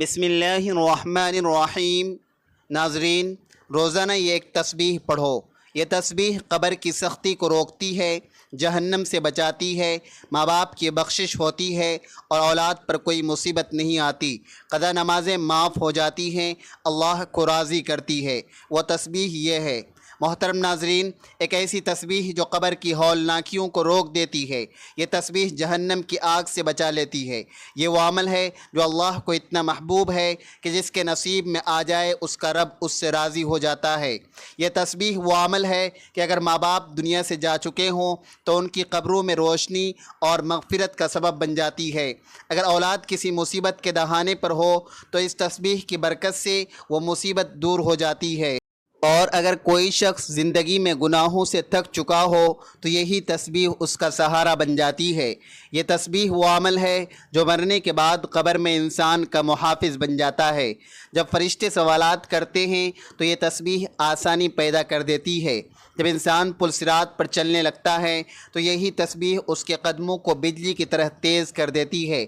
بسم اللہ الرحمن الرحیم۔ ناظرین، روزانہ یہ ایک تسبیح پڑھو۔ یہ تسبیح قبر کی سختی کو روکتی ہے، جہنم سے بچاتی ہے، ماں باپ کی بخشش ہوتی ہے اور اولاد پر کوئی مصیبت نہیں آتی، قضا نمازیں معاف ہو جاتی ہیں، اللہ کو راضی کرتی ہے۔ وہ تسبیح یہ ہے۔ محترم ناظرین، ایک ایسی تسبیح جو قبر کی ہولناکیوں کو روک دیتی ہے۔ یہ تسبیح جہنم کی آگ سے بچا لیتی ہے۔ یہ وہ عمل ہے جو اللہ کو اتنا محبوب ہے کہ جس کے نصیب میں آ جائے اس کا رب اس سے راضی ہو جاتا ہے۔ یہ تسبیح وہ عمل ہے کہ اگر ماں باپ دنیا سے جا چکے ہوں تو ان کی قبروں میں روشنی اور مغفرت کا سبب بن جاتی ہے۔ اگر اولاد کسی مصیبت کے دہانے پر ہو تو اس تسبیح کی برکت سے وہ مصیبت دور ہو جاتی ہے۔ اور اگر کوئی شخص زندگی میں گناہوں سے تھک چکا ہو تو یہی تسبیح اس کا سہارا بن جاتی ہے۔ یہ تسبیح وہ عمل ہے جو مرنے کے بعد قبر میں انسان کا محافظ بن جاتا ہے۔ جب فرشتے سوالات کرتے ہیں تو یہ تسبیح آسانی پیدا کر دیتی ہے۔ جب انسان پل صراط پر چلنے لگتا ہے تو یہی تسبیح اس کے قدموں کو بجلی کی طرح تیز کر دیتی ہے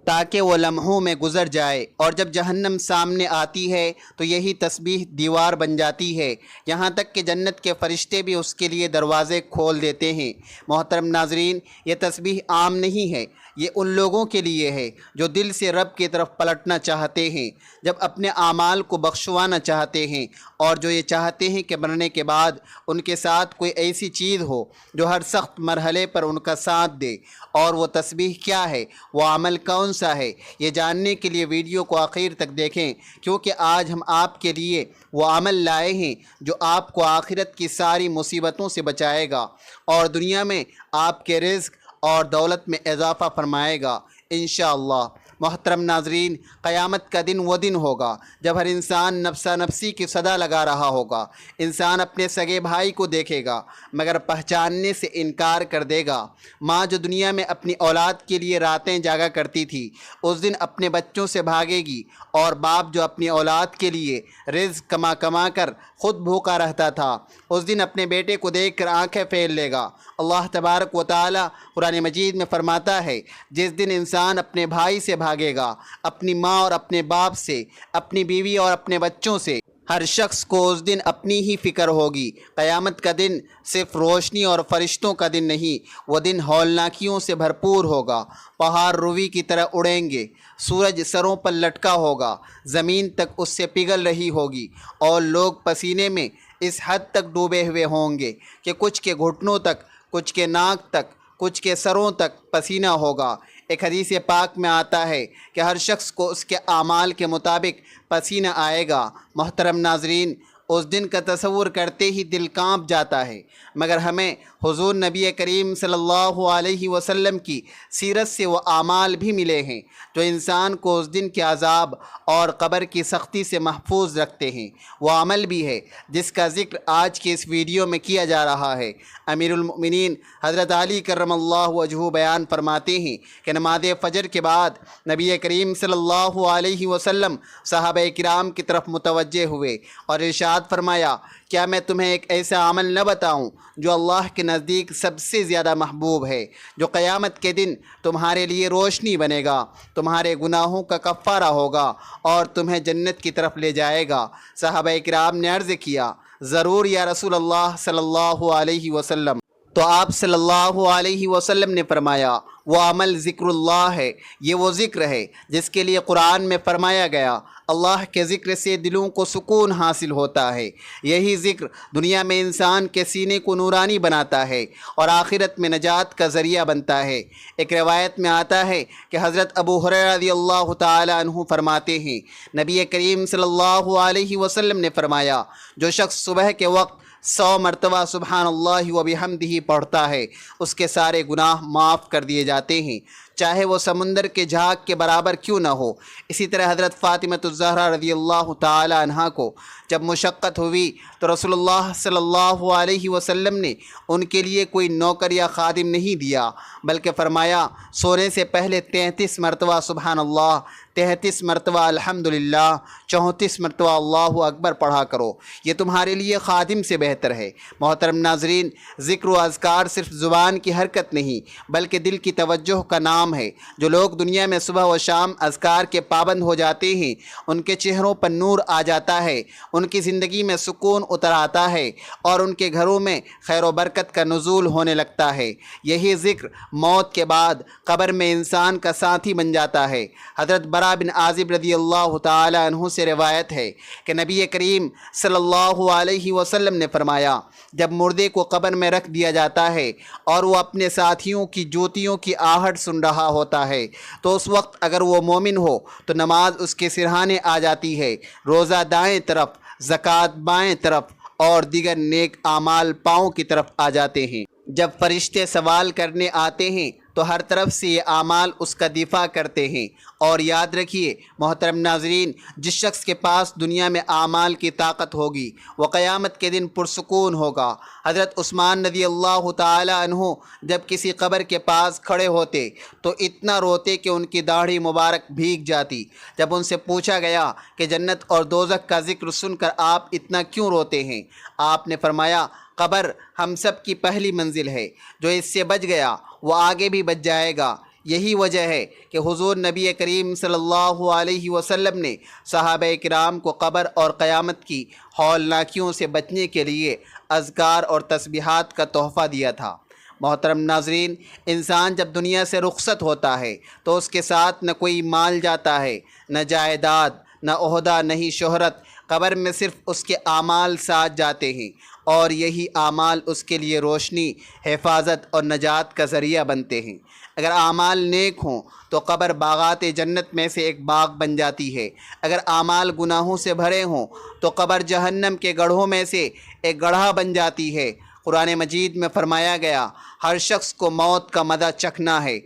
تاکہ وہ لمحوں میں گزر جائے، اور جب جہنم سامنے آتی ہے تو یہی تسبیح دیوار بن جاتی ہے، یہاں تک کہ جنت کے فرشتے بھی اس کے لیے دروازے کھول دیتے ہیں۔ محترم ناظرین، یہ تسبیح عام نہیں ہے، یہ ان لوگوں کے لیے ہے جو دل سے رب کی طرف پلٹنا چاہتے ہیں، جب اپنے اعمال کو بخشوانا چاہتے ہیں، اور جو یہ چاہتے ہیں کہ مرنے کے بعد ان کے ساتھ کوئی ایسی چیز ہو جو ہر سخت مرحلے پر ان کا ساتھ دے۔ اور وہ تسبیح کیا ہے، وہ عمل کون سا ہے، یہ جاننے کے لیے ویڈیو کو آخر تک دیکھیں، کیونکہ آج ہم آپ کے لیے وہ عمل لائے ہیں جو آپ کو آخرت کی ساری مصیبتوں سے بچائے گا اور دنیا میں آپ کے رزق اور دولت میں اضافہ فرمائے گا انشاءاللہ۔ محترم ناظرین، قیامت کا دن وہ دن ہوگا جب ہر انسان نفسا نفسی کی صدا لگا رہا ہوگا۔ انسان اپنے سگے بھائی کو دیکھے گا مگر پہچاننے سے انکار کر دے گا۔ ماں جو دنیا میں اپنی اولاد کے لیے راتیں جاگا کرتی تھی اس دن اپنے بچوں سے بھاگے گی، اور باپ جو اپنی اولاد کے لیے رزق کما کما کر خود بھوکا رہتا تھا اس دن اپنے بیٹے کو دیکھ کر آنکھیں پھیر لے گا۔ اللہ تبارک و تعالی قرآن مجید میں فرماتا ہے، جس دن انسان اپنے بھائی سے بھاگے گا، اپنی ماں اور اپنے باپ سے، اپنی بیوی اور اپنے بچوں سے، ہر شخص کو اس دن اپنی ہی فکر ہوگی۔ قیامت کا دن صرف روشنی اور فرشتوں کا دن نہیں، وہ دن ہولناکیوں سے بھرپور ہوگا۔ پہاڑ روئی کی طرح اڑیں گے، سورج سروں پر لٹکا ہوگا، زمین تک اس سے پگھل رہی ہوگی، اور لوگ پسینے میں اس حد تک ڈوبے ہوئے ہوں گے کہ کچھ کے گھٹنوں تک، کچھ کے ناک تک، کچھ کے سروں تک پسینہ ہوگا۔ ایک حدیث پاک میں آتا ہے کہ ہر شخص کو اس کے اعمال کے مطابق پسینہ آئے گا۔ محترم ناظرین، اس دن کا تصور کرتے ہی دل کانپ جاتا ہے، مگر ہمیں حضور نبی کریم صلی اللہ علیہ وسلم کی سیرت سے وہ اعمال بھی ملے ہیں جو انسان کو اس دن کے عذاب اور قبر کی سختی سے محفوظ رکھتے ہیں۔ وہ عمل بھی ہے جس کا ذکر آج کی اس ویڈیو میں کیا جا رہا ہے۔ امیر المؤمنین حضرت علی کرم اللہ وجہہ بیان فرماتے ہیں کہ نماز فجر کے بعد نبی کریم صلی اللہ علیہ وسلم صحابہ کرام کی طرف متوجہ ہوئے اور ارشاد فرمایا، کیا میں تمہیں ایک ایسا عمل نہ بتاؤں جو اللہ کے نزدیک سب سے زیادہ محبوب ہے، جو قیامت کے دن تمہارے لیے روشنی بنے گا، تمہارے گناہوں کا کفارہ ہوگا اور تمہیں جنت کی طرف لے جائے گا؟ صحابہ کرام نے عرض کیا، ضرور یا رسول اللہ صلی اللہ علیہ وسلم۔ تو آپ صلی اللہ علیہ وسلم نے فرمایا، وہ عمل ذکر اللہ ہے، یہ وہ ذکر ہے جس کے لیے قرآن میں فرمایا گیا، اللہ کے ذکر سے دلوں کو سکون حاصل ہوتا ہے۔ یہی ذکر دنیا میں انسان کے سینے کو نورانی بناتا ہے اور آخرت میں نجات کا ذریعہ بنتا ہے۔ ایک روایت میں آتا ہے کہ حضرت ابو ہریرہ رضی اللہ تعالی عنہ فرماتے ہیں، نبی کریم صلی اللہ علیہ وسلم نے فرمایا، جو شخص صبح کے وقت 100 مرتبہ سبحان اللہ و بحمدہ پڑھتا ہے اس کے سارے گناہ معاف کر دیے جاتے ہیں، چاہے وہ سمندر کے جھاگ کے برابر کیوں نہ ہو۔ اسی طرح حضرت فاطمۃ الزہرا رضی اللہ تعالی عنہا کو جب مشقت ہوئی تو رسول اللہ صلی اللہ علیہ وسلم نے ان کے لیے کوئی نوکر یا خادم نہیں دیا، بلکہ فرمایا، سونے سے پہلے 33 مرتبہ سبحان اللہ، 33 مرتبہ الحمدللہ، 34 مرتبہ اللہ اکبر پڑھا کرو، یہ تمہارے لیے خادم سے بہتر ہے۔ محترم ناظرین، ذکر و اذکار صرف زبان کی حرکت نہیں بلکہ دل کی توجہ کا نام ہے۔ جو لوگ دنیا میں صبح و شام اذکار کے پابند ہو جاتے ہیں، ان کے چہروں پر نور آ جاتا ہے، ان کی زندگی میں سکون اتر آتا ہے اور ان کے گھروں میں خیر و برکت کا نزول ہونے لگتا ہے۔ یہی ذکر موت کے بعد قبر میں انسان کا ساتھی بن جاتا ہے۔ حضرت برا بن عازب رضی اللہ تعالی عنہ سے روایت ہے کہ نبی کریم صلی اللہ علیہ وسلم نے فرمایا، جب مردے کو قبر میں رکھ دیا جاتا ہے اور وہ اپنے ساتھیوں کی جوتیوں کی آہٹ سن رہا ہوتا ہے تو اس وقت اگر وہ مومن ہو تو نماز اس کے سرہانے آ جاتی ہے، روزہ دائیں طرف، زکوٰۃ بائیں طرف اور دیگر نیک اعمال پاؤں کی طرف آ جاتے ہیں۔ جب فرشتے سوال کرنے آتے ہیں تو ہر طرف سے یہ اعمال اس کا دفاع کرتے ہیں۔ اور یاد رکھیے محترم ناظرین، جس شخص کے پاس دنیا میں اعمال کی طاقت ہوگی وہ قیامت کے دن پرسکون ہوگا۔ حضرت عثمان رضی اللہ تعالی عنہ جب کسی قبر کے پاس کھڑے ہوتے تو اتنا روتے کہ ان کی داڑھی مبارک بھیگ جاتی۔ جب ان سے پوچھا گیا کہ جنت اور دوزخ کا ذکر سن کر آپ اتنا کیوں روتے ہیں، آپ نے فرمایا، قبر ہم سب کی پہلی منزل ہے، جو اس سے بچ گیا وہ آگے بھی بچ جائے گا۔ یہی وجہ ہے کہ حضور نبی کریم صلی اللہ علیہ وسلم نے صحابہ کرام کو قبر اور قیامت کی ہولناکیوں سے بچنے کے لیے اذکار اور تسبیحات کا تحفہ دیا تھا۔ محترم ناظرین، انسان جب دنیا سے رخصت ہوتا ہے تو اس کے ساتھ نہ کوئی مال جاتا ہے، نہ جائیداد، نہ عہدہ، نہ ہی شہرت۔ قبر میں صرف اس کے اعمال ساتھ جاتے ہیں اور یہی اعمال اس کے لیے روشنی، حفاظت اور نجات کا ذریعہ بنتے ہیں۔ اگر اعمال نیک ہوں تو قبر باغات جنت میں سے ایک باغ بن جاتی ہے۔ اگر اعمال گناہوں سے بھرے ہوں تو قبر جہنم کے گڑھوں میں سے ایک گڑھا بن جاتی ہے۔ قرآن مجید میں فرمایا گیا، ہر شخص کو موت کا مزہ چکھنا ہے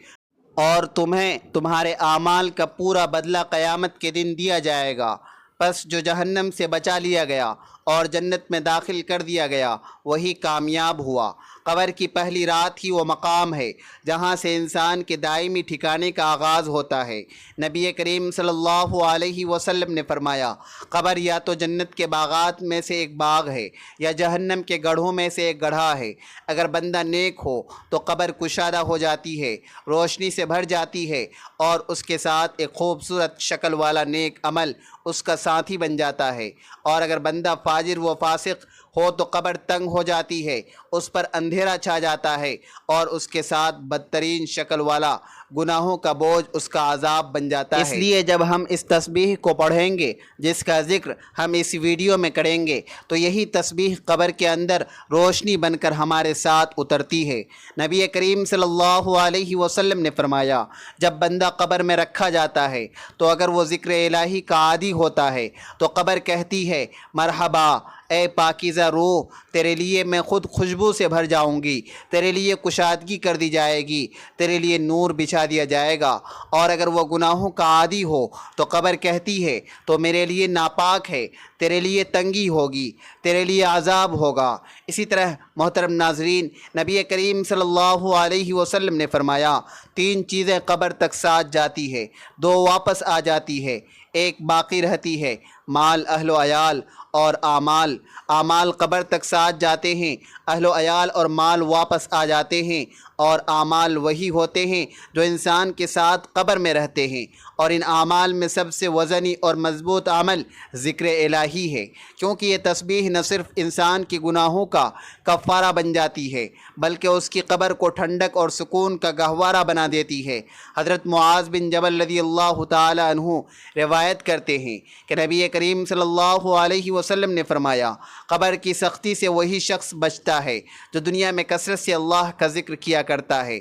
اور تمہیں تمہارے اعمال کا پورا بدلہ قیامت کے دن دیا جائے گا۔ پس جو جہنم سے بچا لیا گیا اور جنت میں داخل کر دیا گیا وہی کامیاب ہوا۔ قبر کی پہلی رات ہی وہ مقام ہے جہاں سے انسان کے دائمی ٹھکانے کا آغاز ہوتا ہے۔ نبی کریم صلی اللہ علیہ وسلم نے فرمایا، قبر یا تو جنت کے باغات میں سے ایک باغ ہے یا جہنم کے گڑھوں میں سے ایک گڑھا ہے۔ اگر بندہ نیک ہو تو قبر کشادہ ہو جاتی ہے، روشنی سے بھر جاتی ہے اور اس کے ساتھ ایک خوبصورت شکل والا نیک عمل اس کا ساتھی بن جاتا ہے۔ اور اگر بندہ فاجر و فاسق ہو تو قبر تنگ ہو جاتی ہے، اس پر اندھیرا چھا جاتا ہے اور اس کے ساتھ بدترین شکل والا گناہوں کا بوجھ اس کا عذاب بن جاتا ہے۔ اس لیے جب ہم اس تسبیح کو پڑھیں گے جس کا ذکر ہم اس ویڈیو میں کریں گے تو یہی تسبیح قبر کے اندر روشنی بن کر ہمارے ساتھ اترتی ہے۔ نبی کریم صلی اللہ علیہ وسلم نے فرمایا، جب بندہ قبر میں رکھا جاتا ہے تو اگر وہ ذکر الہی کا عادی ہوتا ہے تو قبر کہتی ہے، مرحبا اے پاکیزہ روح، تیرے لیے میں خود خوشبو سے بھر جاؤں گی، تیرے لیے کشادگی کر دی جائے گی، تیرے لیے نور بچھا دیا جائے گا۔ اور اگر وہ گناہوں کا عادی ہو تو قبر کہتی ہے، تو میرے لیے ناپاک ہے، تیرے لیے تنگی ہوگی، تیرے لیے عذاب ہوگا۔ اسی طرح محترم ناظرین، نبی کریم صلی اللہ علیہ وسلم نے فرمایا، 3 چیزیں قبر تک ساتھ جاتی ہے، 2 واپس آ جاتی ہے، 1 باقی رہتی ہے، مال، اہل و عیال اور اعمال۔ اعمال قبر تک ساتھ جاتے ہیں، اہل و عیال اور مال واپس آ جاتے ہیں، اور اعمال وہی ہوتے ہیں جو انسان کے ساتھ قبر میں رہتے ہیں۔ اور ان اعمال میں سب سے وزنی اور مضبوط عمل ذکر الہی ہے، کیونکہ یہ تسبیح نہ صرف انسان کی گناہوں کا کفارہ بن جاتی ہے بلکہ اس کی قبر کو ٹھنڈک اور سکون کا گہوارہ بنا دیتی ہے۔ حضرت معاذ بن جبل رضی اللہ تعالی عنہ روایت کرتے ہیں کہ نبی کریم صلی اللہ علیہ وسلم نے فرمایا، قبر کی سختی سے وہی شخص بچتا ہے جو دنیا میں کثرت سے اللہ کا ذکر کیا کرتا ہے۔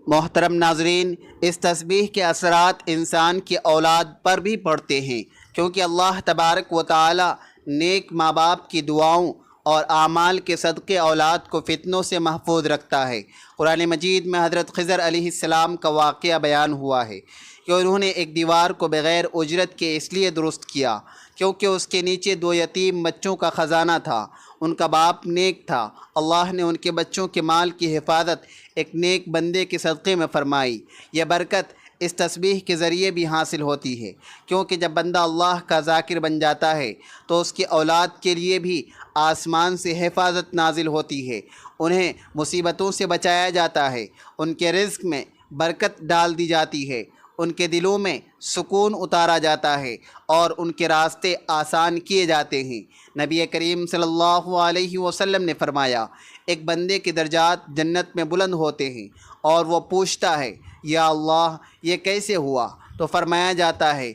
محترم ناظرین، اس تسبیح کے اثرات انسان کی اولاد پر بھی پڑتے ہیں، کیونکہ اللہ تبارک و تعالی نیک ماں باپ کی دعاؤں اور اعمال کے صدقے اولاد کو فتنوں سے محفوظ رکھتا ہے۔ قرآن مجید میں حضرت خضر علیہ السلام کا واقعہ بیان ہوا ہے کہ انہوں نے ایک دیوار کو بغیر اجرت کے اس لیے درست کیا کیونکہ اس کے نیچے 2 یتیم بچوں کا خزانہ تھا۔ ان کا باپ نیک تھا، اللہ نے ان کے بچوں کے مال کی حفاظت ایک نیک بندے کے صدقے میں فرمائی۔ یہ برکت اس تسبیح کے ذریعے بھی حاصل ہوتی ہے، کیونکہ جب بندہ اللہ کا ذاکر بن جاتا ہے تو اس کی اولاد کے لیے بھی آسمان سے حفاظت نازل ہوتی ہے، انہیں مصیبتوں سے بچایا جاتا ہے، ان کے رزق میں برکت ڈال دی جاتی ہے، ان کے دلوں میں سکون اتارا جاتا ہے اور ان کے راستے آسان کیے جاتے ہیں۔ نبی کریم صلی اللہ علیہ وسلم نے فرمایا، ایک بندے کے درجات جنت میں بلند ہوتے ہیں اور وہ پوچھتا ہے، یا اللہ یہ کیسے ہوا؟ تو فرمایا جاتا ہے،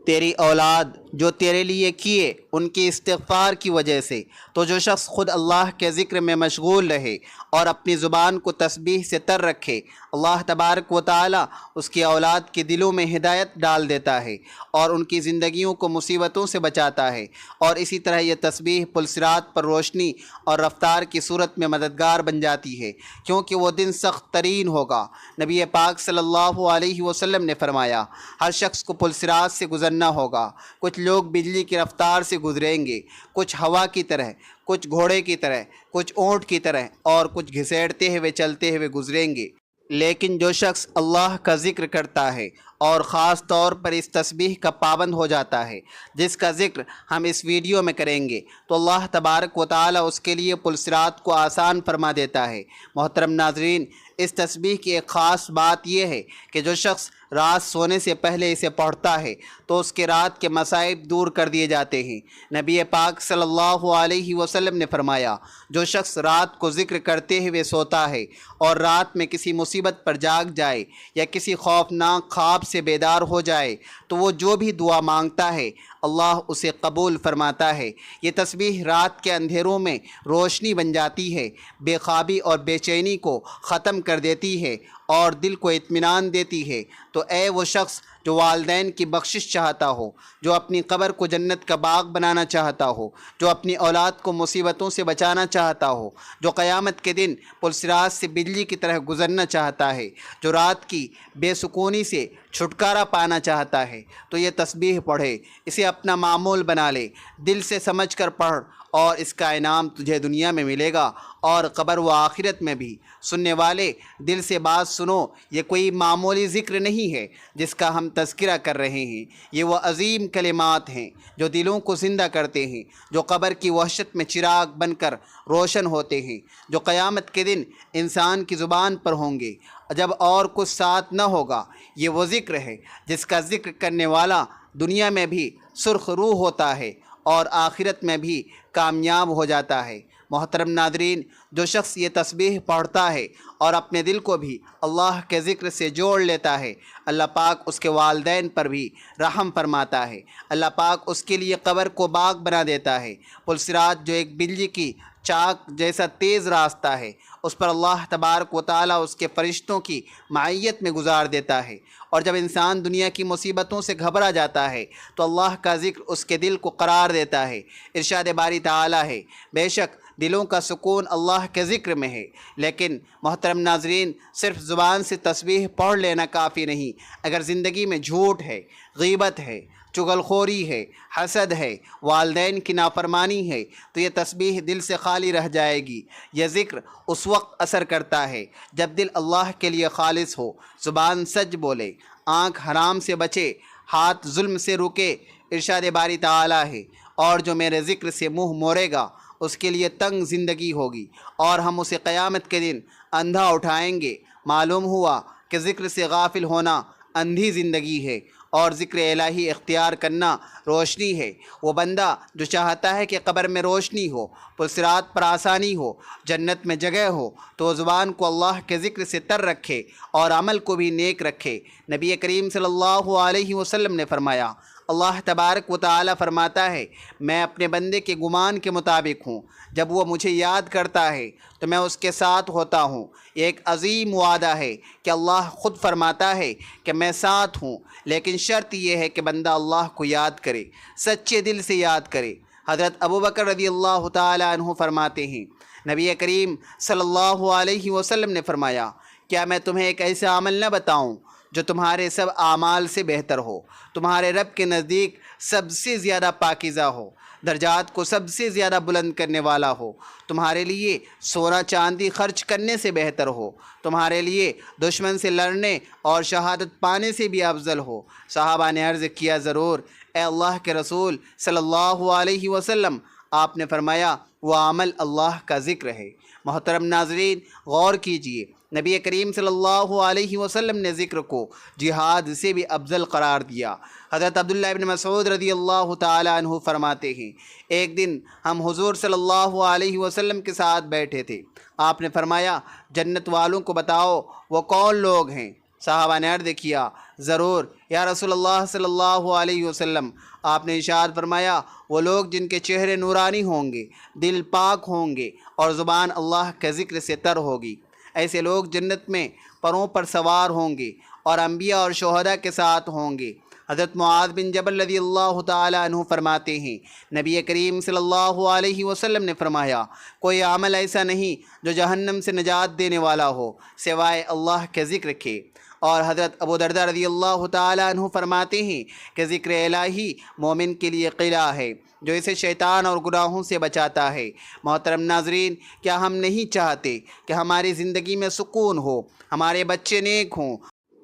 تیری اولاد جو تیرے لیے کیے ان کی استغفار کی وجہ سے۔ تو جو شخص خود اللہ کے ذکر میں مشغول رہے اور اپنی زبان کو تسبیح سے تر رکھے، اللہ تبارک و تعالی اس کی اولاد کے دلوں میں ہدایت ڈال دیتا ہے اور ان کی زندگیوں کو مصیبتوں سے بچاتا ہے، اور اسی طرح یہ تسبیح پل صراط پر روشنی اور رفتار کی صورت میں مددگار بن جاتی ہے، کیونکہ وہ دن سخت ترین ہوگا۔ نبی پاک صلی اللہ علیہ وسلم نے فرمایا، ہر شخص کو پل صراط سے گزرنا ہوگا، کچھ لوگ بجلی کی رفتار سے گزریں گے، کچھ ہوا کی طرح، کچھ گھوڑے کی طرح، کچھ اونٹ کی طرح، اور کچھ گھسیٹتے ہوئے چلتے ہوئے گزریں گے۔ لیکن جو شخص اللہ کا ذکر کرتا ہے اور خاص طور پر اس تسبیح کا پابند ہو جاتا ہے، جس کا ذکر ہم اس ویڈیو میں کریں گے، تو اللہ تبارک و تعالی اس کے لیے پل صراط کو آسان فرما دیتا ہے۔ محترم ناظرین، اس تسبیح کی ایک خاص بات یہ ہے کہ جو شخص رات سونے سے پہلے اسے پڑھتا ہے تو اس کے رات کے مصائب دور کر دیے جاتے ہیں۔ نبی پاک صلی اللہ علیہ وسلم نے فرمایا، جو شخص رات کو ذکر کرتے ہوئے سوتا ہے اور رات میں کسی مصیبت پر جاگ جائے یا کسی خوفناک خواب سے بیدار ہو جائے تو وہ جو بھی دعا مانگتا ہے اللہ اسے قبول فرماتا ہے۔ یہ تسبیح رات کے اندھیروں میں روشنی بن جاتی ہے، بے خوابی اور بے چینی کو ختم کر دیتی ہے اور دل کو اطمینان دیتی ہے۔ تو اے وہ شخص جو والدین کی بخشش چاہتا ہو، جو اپنی قبر کو جنت کا باغ بنانا چاہتا ہو، جو اپنی اولاد کو مصیبتوں سے بچانا چاہتا ہو، جو قیامت کے دن پل صراط سے بجلی کی طرح گزرنا چاہتا ہے، جو رات کی بے سکونی سے چھٹکارا پانا چاہتا ہے، تو یہ تسبیح پڑھے، اسے اپنا معمول بنا لے، دل سے سمجھ کر پڑھ، اور اس کا انعام تجھے دنیا میں ملے گا اور قبر و آخرت میں بھی۔ سننے والے دل سے بات سنو، یہ کوئی معمولی ذکر نہیں ہے جس کا ہم تذکرہ کر رہے ہیں، یہ وہ عظیم کلمات ہیں جو دلوں کو زندہ کرتے ہیں، جو قبر کی وحشت میں چراغ بن کر روشن ہوتے ہیں، جو قیامت کے دن انسان کی زبان پر ہوں گے جب اور کچھ ساتھ نہ ہوگا۔ یہ وہ ذکر ہے جس کا ذکر کرنے والا دنیا میں بھی سرخ روح ہوتا ہے اور آخرت میں بھی کامیاب ہو جاتا ہے۔ محترم ناظرین، جو شخص یہ تسبیح پڑھتا ہے اور اپنے دل کو بھی اللہ کے ذکر سے جوڑ لیتا ہے، اللہ پاک اس کے والدین پر بھی رحم فرماتا ہے، اللہ پاک اس کے لیے قبر کو باغ بنا دیتا ہے۔ پل صراط جو ایک بجلی کی چاک جیسا تیز راستہ ہے، اس پر اللہ تبارک و تعالی اس کے فرشتوں کی معیت میں گزار دیتا ہے، اور جب انسان دنیا کی مصیبتوں سے گھبرا جاتا ہے تو اللہ کا ذکر اس کے دل کو قرار دیتا ہے۔ ارشاد باری تعالی ہے، بے شک دلوں کا سکون اللہ کے ذکر میں ہے۔ لیکن محترم ناظرین، صرف زبان سے تسبیح پڑھ لینا کافی نہیں، اگر زندگی میں جھوٹ ہے، غیبت ہے، چغل خوری ہے، حسد ہے، والدین کی نافرمانی ہے، تو یہ تسبیح دل سے خالی رہ جائے گی۔ یہ ذکر اس وقت اثر کرتا ہے جب دل اللہ کے لیے خالص ہو، زبان سچ بولے، آنکھ حرام سے بچے، ہاتھ ظلم سے رکے۔ ارشاد باری تعالی ہے، اور جو میرے ذکر سے منہ موڑے گا اس کے لیے تنگ زندگی ہوگی، اور ہم اسے قیامت کے دن اندھا اٹھائیں گے۔ معلوم ہوا کہ ذکر سے غافل ہونا اندھی زندگی ہے اور ذکر الہی اختیار کرنا روشنی ہے۔ وہ بندہ جو چاہتا ہے کہ قبر میں روشنی ہو، پل صراط پر آسانی ہو، جنت میں جگہ ہو، تو زبان کو اللہ کے ذکر سے تر رکھے اور عمل کو بھی نیک رکھے۔ نبی کریم صلی اللہ علیہ وسلم نے فرمایا، اللہ تبارک و تعالی فرماتا ہے، میں اپنے بندے کے گمان کے مطابق ہوں، جب وہ مجھے یاد کرتا ہے تو میں اس کے ساتھ ہوتا ہوں۔ یہ ایک عظیم وعدہ ہے کہ اللہ خود فرماتا ہے کہ میں ساتھ ہوں، لیکن شرط یہ ہے کہ بندہ اللہ کو یاد کرے، سچے دل سے یاد کرے۔ حضرت ابوبکر رضی اللہ تعالی عنہ فرماتے ہیں، نبی کریم صلی اللہ علیہ وسلم نے فرمایا، کیا میں تمہیں ایک ایسا عمل نہ بتاؤں جو تمہارے سب اعمال سے بہتر ہو، تمہارے رب کے نزدیک سب سے زیادہ پاکیزہ ہو، درجات کو سب سے زیادہ بلند کرنے والا ہو، تمہارے لیے سونا چاندی خرچ کرنے سے بہتر ہو، تمہارے لیے دشمن سے لڑنے اور شہادت پانے سے بھی افضل ہو۔ صحابہ نے عرض کیا، ضرور اے اللہ کے رسول صلی اللہ علیہ وسلم۔ آپ نے فرمایا، وہ عمل اللہ کا ذکر ہے۔ محترم ناظرین، غور کیجئے، نبی کریم صلی اللہ علیہ وسلم نے ذکر کو جہاد سے بھی افضل قرار دیا۔ حضرت عبداللہ ابن مسعود رضی اللہ تعالیٰ عنہ فرماتے ہیں، ایک دن ہم حضور صلی اللہ علیہ وسلم کے ساتھ بیٹھے تھے۔ آپ نے فرمایا، جنت والوں کو بتاؤ وہ کون لوگ ہیں؟ صحابہ نے عرض کیا، ضرور یا رسول اللہ صلی اللہ علیہ وسلم۔ آپ نے ارشاد فرمایا، وہ لوگ جن کے چہرے نورانی ہوں گے، دل پاک ہوں گے اور زبان اللہ کے ذکر سے تر ہوگی۔ ایسے لوگ جنت میں پروں پر سوار ہوں گے اور انبیاء اور شہداء کے ساتھ ہوں گے۔ حضرت معاذ بن جبل رضی اللہ تعالیٰ عنہ فرماتے ہیں، نبی کریم صلی اللہ علیہ وسلم نے فرمایا، کوئی عمل ایسا نہیں جو جہنم سے نجات دینے والا ہو سوائے اللہ کے ذکر کے۔ اور حضرت ابو درداء رضی اللہ تعالیٰ عنہ فرماتے ہیں کہ ذکر الہی مومن کے لیے قلعہ ہے جو اسے شیطان اور گناہوں سے بچاتا ہے۔ محترم ناظرین، کیا ہم نہیں چاہتے کہ ہماری زندگی میں سکون ہو، ہمارے بچے نیک ہوں،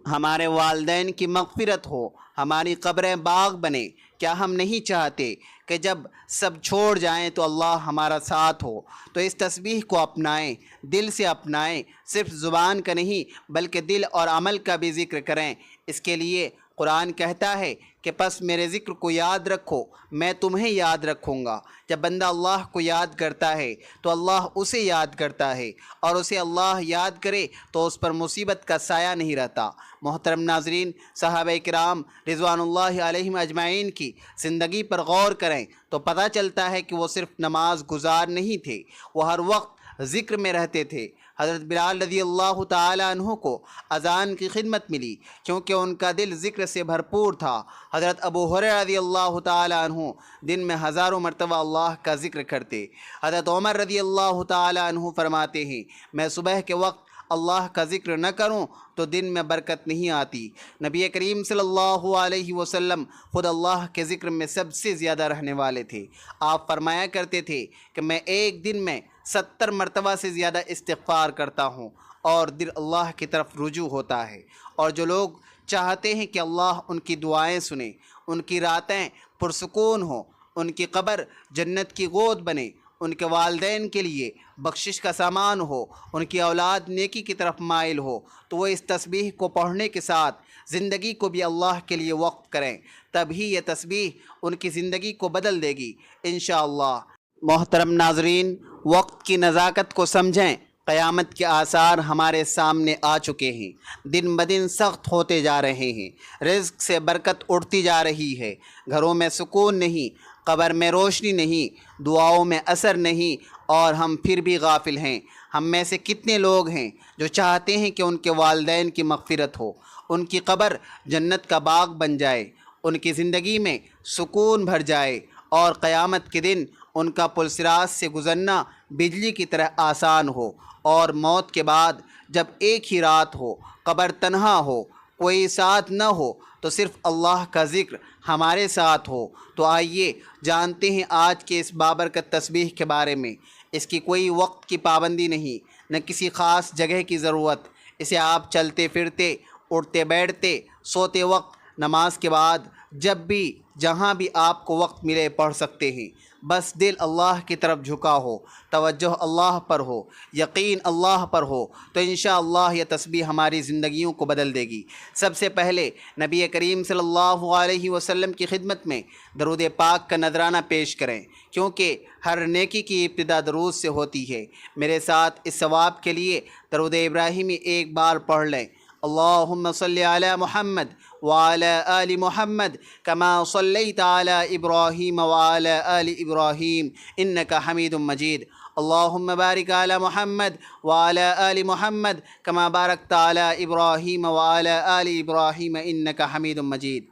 ہمارے والدین کی مغفرت ہو، ہماری قبریں باغ بنیں؟ کیا ہم نہیں چاہتے کہ جب سب چھوڑ جائیں تو اللہ ہمارا ساتھ ہو؟ تو اس تسبیح کو اپنائیں، دل سے اپنائیں، صرف زبان کا نہیں بلکہ دل اور عمل کا بھی ذکر کریں۔ اس کے لیے قرآن کہتا ہے کہ پس میرے ذکر کو یاد رکھو، میں تمہیں یاد رکھوں گا۔ جب بندہ اللہ کو یاد کرتا ہے تو اللہ اسے یاد کرتا ہے، اور اسے اللہ یاد کرے تو اس پر مصیبت کا سایہ نہیں رہتا۔ محترم ناظرین، صحابہ کرام رضوان اللہ علیہم اجمعین کی زندگی پر غور کریں تو پتہ چلتا ہے کہ وہ صرف نماز گزار نہیں تھے، وہ ہر وقت ذکر میں رہتے تھے۔ حضرت بلال رضی اللہ تعالیٰ عنہ کو اذان کی خدمت ملی کیونکہ ان کا دل ذکر سے بھرپور تھا۔ حضرت ابو ہریرہ رضی اللہ تعالیٰ عنہ دن میں ہزاروں مرتبہ اللہ کا ذکر کرتے۔ حضرت عمر رضی اللہ تعالیٰ عنہ فرماتے ہیں، میں صبح کے وقت اللہ کا ذکر نہ کروں تو دن میں برکت نہیں آتی۔ نبی کریم صلی اللہ علیہ وسلم خود اللہ کے ذکر میں سب سے زیادہ رہنے والے تھے۔ آپ فرمایا کرتے تھے کہ میں ایک دن میں 70 مرتبہ سے زیادہ استغفار کرتا ہوں اور دل اللہ کی طرف رجوع ہوتا ہے۔ اور جو لوگ چاہتے ہیں کہ اللہ ان کی دعائیں سنیں، ان کی راتیں پرسکون ہوں، ان کی قبر جنت کی گود بنے، ان کے والدین کے لیے بخشش کا سامان ہو، ان کی اولاد نیکی کی طرف مائل ہو، تو وہ اس تسبیح کو پڑھنے کے ساتھ زندگی کو بھی اللہ کے لیے وقف کریں، تبھی یہ تسبیح ان کی زندگی کو بدل دے گی انشاءاللہ۔ محترم ناظرین، وقت کی نزاکت کو سمجھیں۔ قیامت کے آثار ہمارے سامنے آ چکے ہیں، دن بدن سخت ہوتے جا رہے ہیں، رزق سے برکت اڑتی جا رہی ہے، گھروں میں سکون نہیں، قبر میں روشنی نہیں، دعاؤں میں اثر نہیں، اور ہم پھر بھی غافل ہیں۔ ہم میں سے کتنے لوگ ہیں جو چاہتے ہیں کہ ان کے والدین کی مغفرت ہو، ان کی قبر جنت کا باغ بن جائے، ان کی زندگی میں سکون بھر جائے، اور قیامت کے دن ان کا پلسراج سے گزرنا بجلی کی طرح آسان ہو، اور موت کے بعد جب ایک ہی رات ہو، قبر تنہا ہو، کوئی ساتھ نہ ہو، تو صرف اللہ کا ذکر ہمارے ساتھ ہو۔ تو آئیے جانتے ہیں آج کے اس بابرکت تسبیح کے بارے میں۔ اس کی کوئی وقت کی پابندی نہیں، نہ کسی خاص جگہ کی ضرورت۔ اسے آپ چلتے پھرتے، اٹھتے بیٹھتے، سوتے وقت، نماز کے بعد، جب بھی جہاں بھی آپ کو وقت ملے پڑھ سکتے ہیں۔ بس دل اللہ کی طرف جھکا ہو، توجہ اللہ پر ہو، یقین اللہ پر ہو، تو انشاءاللہ یہ تسبیح ہماری زندگیوں کو بدل دے گی۔ سب سے پہلے نبی کریم صلی اللہ علیہ وسلم کی خدمت میں درود پاک کا نذرانہ پیش کریں، کیونکہ ہر نیکی کی ابتدا درود سے ہوتی ہے۔ میرے ساتھ اس ثواب کے لیے درود ابراہیمی ایک بار پڑھ لیں۔ اللہم صلی علی محمد وعلی آل محمد کما صلیت علی ابراہیم وعلی آل ابراہیم انک حمید مجید۔ اللہم بارک علی محمد وعلی آل محمد کما بارکت علی ابراہیم وعلی آل ابراہیم انک حمید مجید۔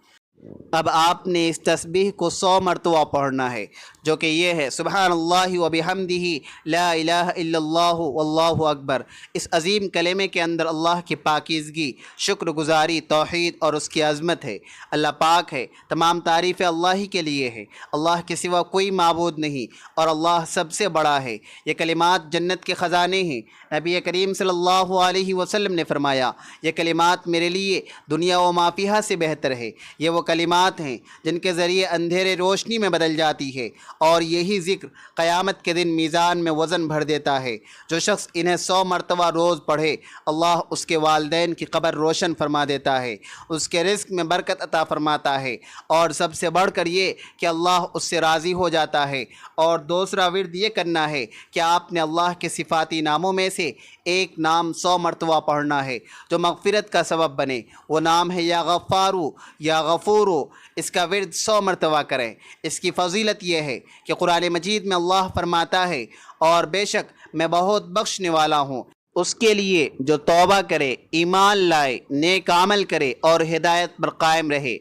اب آپ نے اس تسبیح کو 100 مرتبہ پڑھنا ہے۔ جو کہ یہ ہے سبحان اللہ و بحمدہ لا الہ الا اللہ واللہ اکبر۔ اس عظیم کلمے کے اندر اللہ کی پاکیزگی، شکر گزاری، توحید اور اس کی عظمت ہے۔ اللہ پاک ہے، تمام تعریفیں اللہ ہی کے لیے ہے، اللہ کے سوا کوئی معبود نہیں، اور اللہ سب سے بڑا ہے۔ یہ کلمات جنت کے خزانے ہیں۔ نبی کریم صلی اللہ علیہ وسلم نے فرمایا، یہ کلمات میرے لیے دنیا و ما فیہا سے بہتر ہے۔ یہ وہ کلمات ہیں جن کے ذریعے اندھیرے روشنی میں بدل جاتی ہے، اور یہی ذکر قیامت کے دن میزان میں وزن بھر دیتا ہے۔ جو شخص انہیں 100 مرتبہ روز پڑھے، اللہ اس کے والدین کی قبر روشن فرما دیتا ہے، اس کے رزق میں برکت عطا فرماتا ہے، اور سب سے بڑھ کر یہ کہ اللہ اس سے راضی ہو جاتا ہے۔ اور دوسرا ورد یہ کرنا ہے کہ آپ نے اللہ کے صفاتی ناموں میں سے ایک نام 100 مرتبہ پڑھنا ہے جو مغفرت کا سبب بنے۔ وہ نام ہے یا غفارو یا غفورو۔ اس کا ورد 100 مرتبہ کریں۔ اس کی فضیلت یہ ہے کہ قرآن مجید میں اللہ فرماتا ہے، اور بے شک میں بہت بخشنے والا ہوں اس کے لیے جو توبہ کرے، ایمان لائے، نیک عمل کرے اور ہدایت پر قائم رہے۔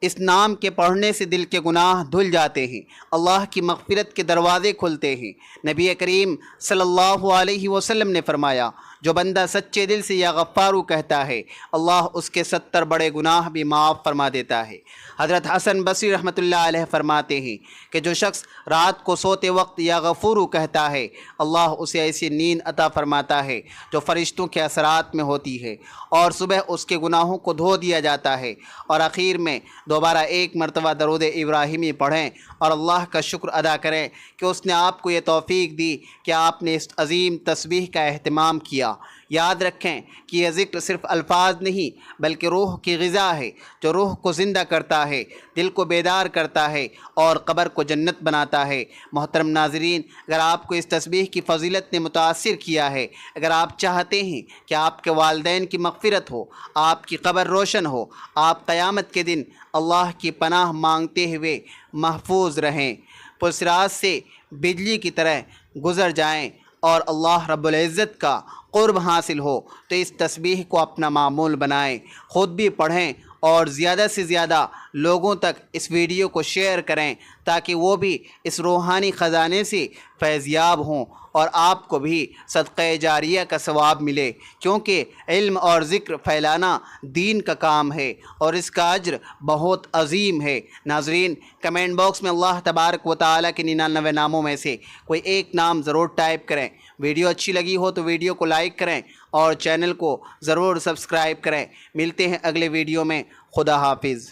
اس نام کے پڑھنے سے دل کے گناہ دھل جاتے ہیں، اللہ کی مغفرت کے دروازے کھلتے ہیں۔ نبی کریم صلی اللہ علیہ وسلم نے فرمایا، جو بندہ سچے دل سے یا غفارو کہتا ہے، اللہ اس کے 70 بڑے گناہ بھی معاف فرما دیتا ہے۔ حضرت حسن بصری رحمۃ اللہ علیہ فرماتے ہیں کہ جو شخص رات کو سوتے وقت یا غفورو کہتا ہے، اللہ اسے ایسی نیند عطا فرماتا ہے جو فرشتوں کے اثرات میں ہوتی ہے، اور صبح اس کے گناہوں کو دھو دیا جاتا ہے۔ اور آخر میں دوبارہ ایک مرتبہ درود ابراہیمی پڑھیں اور اللہ کا شکر ادا کریں کہ اس نے آپ کو یہ توفیق دی کہ آپ نے اس عظیم تسبیح کا اہتمام کیا۔ یاد رکھیں کہ یہ ذکر صرف الفاظ نہیں بلکہ روح کی غذا ہے، جو روح کو زندہ کرتا ہے، دل کو بیدار کرتا ہے اور قبر کو جنت بناتا ہے۔ محترم ناظرین، اگر آپ کو اس تسبیح کی فضیلت نے متاثر کیا ہے، اگر آپ چاہتے ہیں کہ آپ کے والدین کی مغفرت ہو، آپ کی قبر روشن ہو، آپ قیامت کے دن اللہ کی پناہ مانگتے ہوئے محفوظ رہیں، پرسرات سے بجلی کی طرح گزر جائیں اور اللہ رب العزت کا قرب حاصل ہو، تو اس تسبیح کو اپنا معمول بنائیں، خود بھی پڑھیں اور زیادہ سے زیادہ لوگوں تک اس ویڈیو کو شیئر کریں تاکہ وہ بھی اس روحانی خزانے سے فیض یاب ہوں اور آپ کو بھی صدقہ جاریہ کا ثواب ملے، کیونکہ علم اور ذکر پھیلانا دین کا کام ہے اور اس کا اجر بہت عظیم ہے۔ ناظرین، کمنٹ باکس میں اللہ تبارک و تعالیٰ کے 99 ناموں میں سے کوئی ایک نام ضرور ٹائپ کریں۔ ویڈیو اچھی لگی ہو تو ویڈیو کو لائک کریں اور چینل کو ضرور سبسکرائب کریں۔ ملتے ہیں اگلے ویڈیو میں۔ خدا حافظ۔